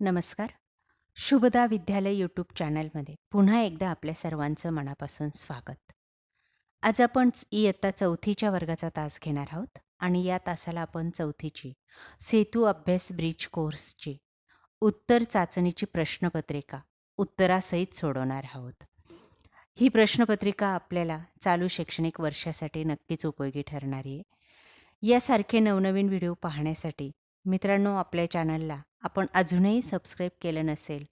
नमस्कार. शुभदा विद्यालय यूट्यूब चॅनलमध्ये पुन्हा एकदा आपल्या सर्वांचं मनापासून स्वागत. आज आपण इयत्ता 4थीच्या वर्गाचा तास घेणार आहोत आणि या तासाला आपण 4थीची सेतू अभ्यास ब्रिज कोर्सची उत्तर चाचणीची प्रश्नपत्रिका उत्तरासहित सोडवणार आहोत. ही प्रश्नपत्रिका आपल्याला चालू शैक्षणिक वर्षासाठी नक्कीच उपयोगी ठरणारी आहे. यासारखे नवनवीन व्हिडिओ पाहण्यासाठी मित्रांनो, आपल्या चॅनलला आपण अजूनही सबस्क्राईब केलं नसेल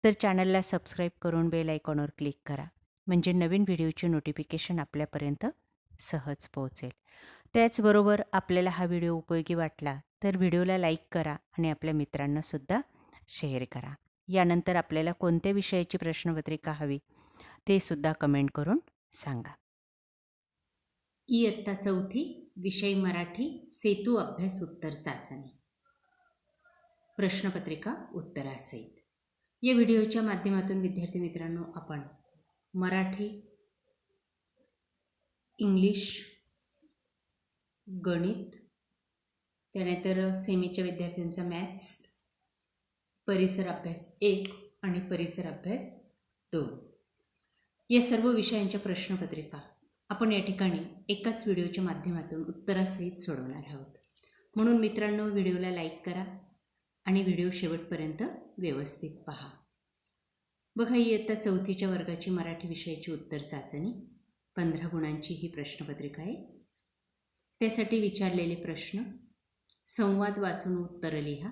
तर चॅनलला सबस्क्राईब करून बेल आयकॉनवर क्लिक करा, म्हणजे नवीन व्हिडिओची नोटिफिकेशन आपल्यापर्यंत सहज पोहोचेल. त्याचबरोबर आपल्याला हा व्हिडिओ उपयोगी वाटला तर व्हिडिओला लाईक करा आणि आपल्या मित्रांनासुद्धा शेअर करा. यानंतर आपल्याला कोणत्या विषयाची प्रश्नपत्रिका हवी ते सुद्धा कमेंट करून सांगा. इयत्ता 4थी विषय मराठी सेतू अभ्यास उत्तर चाचणी प्रश्नपत्रिका उत्तरासहित. या व्हिडिओच्या माध्यमातून विद्यार्थी मित्रांनो, आपण मराठी, इंग्लिश, गणित, त्यानंतर सेमीच्या विद्यार्थ्यांचा मॅथ्स, परिसर अभ्यास 1 आणि परिसर अभ्यास 2 या सर्व विषयांच्या प्रश्नपत्रिका आपण या ठिकाणी एकाच व्हिडिओच्या माध्यमातून उत्तरासहित सोडवणार आहोत. म्हणून मित्रांनो, व्हिडिओला लाईक करा आणि व्हिडिओ शेवटपर्यंत व्यवस्थित पहा. बघा, इयत्ता 4थीच्या वर्गाची मराठी विषयाची उत्तर चाचणी 15 गुणांची ही प्रश्नपत्रिका आहे. त्यासाठी विचारलेले प्रश्न: संवाद वाचून उत्तर लिहा.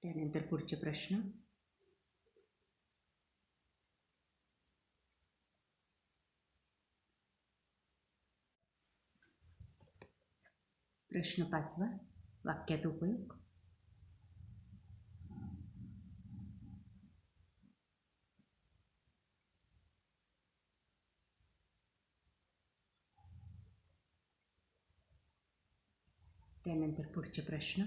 त्यानंतर पुढचे प्रश्न: प्रश्न 5वा, वाक्यात उपयोग. त्यानंतर पुढचे प्रश्न: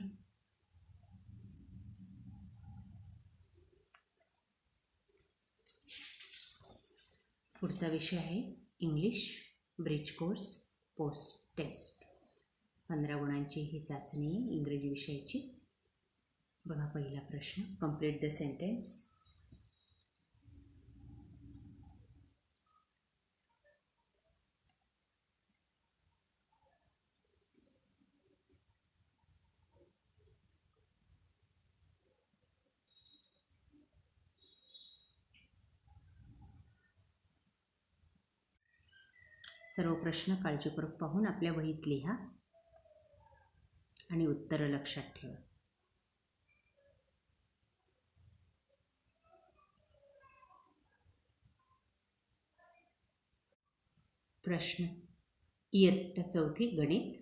पुढचा विषय आहे English bridge course post test. 15 गुणांची ही चाचणी आहे इंग्रजी विषयाची. बघा, पहिला प्रश्न: कंप्लीट द सेंटेन्स. सर्व प्रश्न काळजीपूर्वक पाहून आपल्या वहीत लिहा आणि उत्तरं लक्षात ठेवा. प्रश्न इयत्ता 4थी गणित.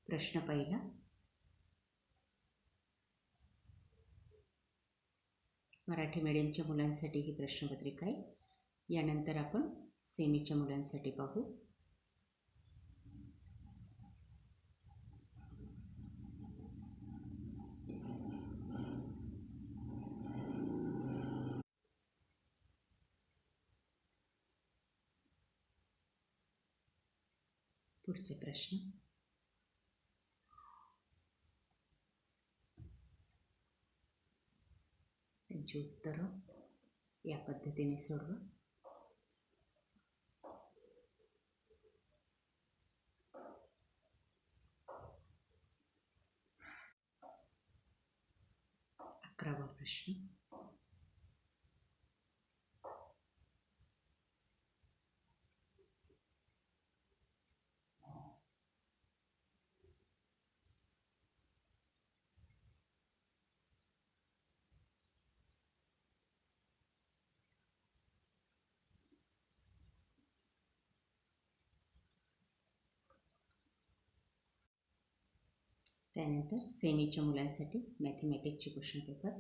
प्रश्न पहिला: मराठी मीडियमच्या मुलांसाठी ही प्रश्नपत्रिका आहे. यानंतर आपण सेमीच्या मुलांसाठी पाहू. पुढचे प्रश्न: त्यांची उत्तरं या पद्धतीने सोडवा. अकरावा प्रश्न: त्यानंतर सेमीच्या मुलांसाठी मॅथमॅटिक्सचे क्वेश्चन पेपर.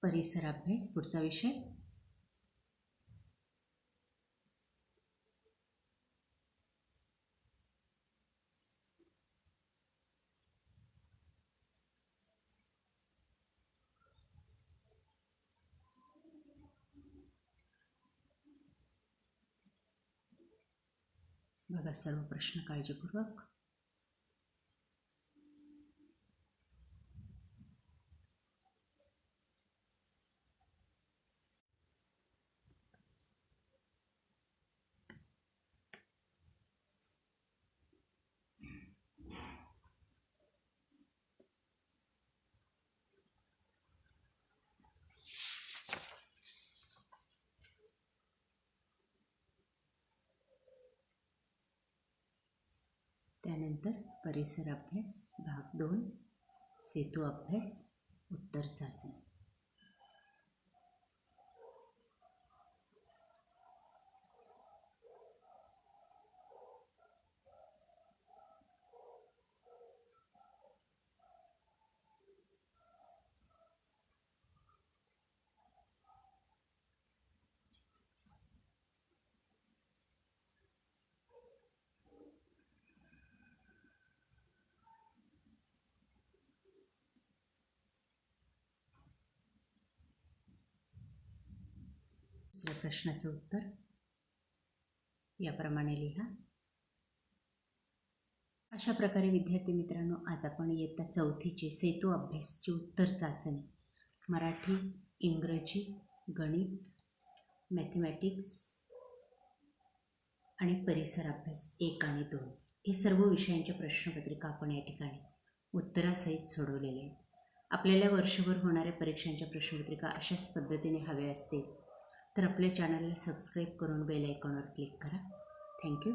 परिसर अभ्यास पुढचा विषय बघा सर्व प्रश्न काळजीपूर्वक. त्यानंतर परिसर अभ्यास भाग 2 सेतू अभ्यास उत्तर चाचणी. दुसऱ्या प्रश्नाचं उत्तर याप्रमाणे लिहा. अशा प्रकारे विद्यार्थी मित्रांनो, आज आपण इयत्ता 4थीचे सेतू अभ्यासची उत्तर चाचणी मराठी, इंग्रजी, गणित, मॅथमॅटिक्स आणि परिसर अभ्यास 1 आणि 2 हे सर्व विषयांच्या प्रश्नपत्रिका आपण या ठिकाणी उत्तरासहित सोडवलेले आहेत. आपल्याला वर्षभर होणाऱ्या परीक्षांच्या प्रश्नपत्रिका अशाच पद्धतीने हव्या असतील तर आपल्या चॅनलला सबस्क्राईब करून बेल आयकॉनवर क्लिक करा. थँक्यू.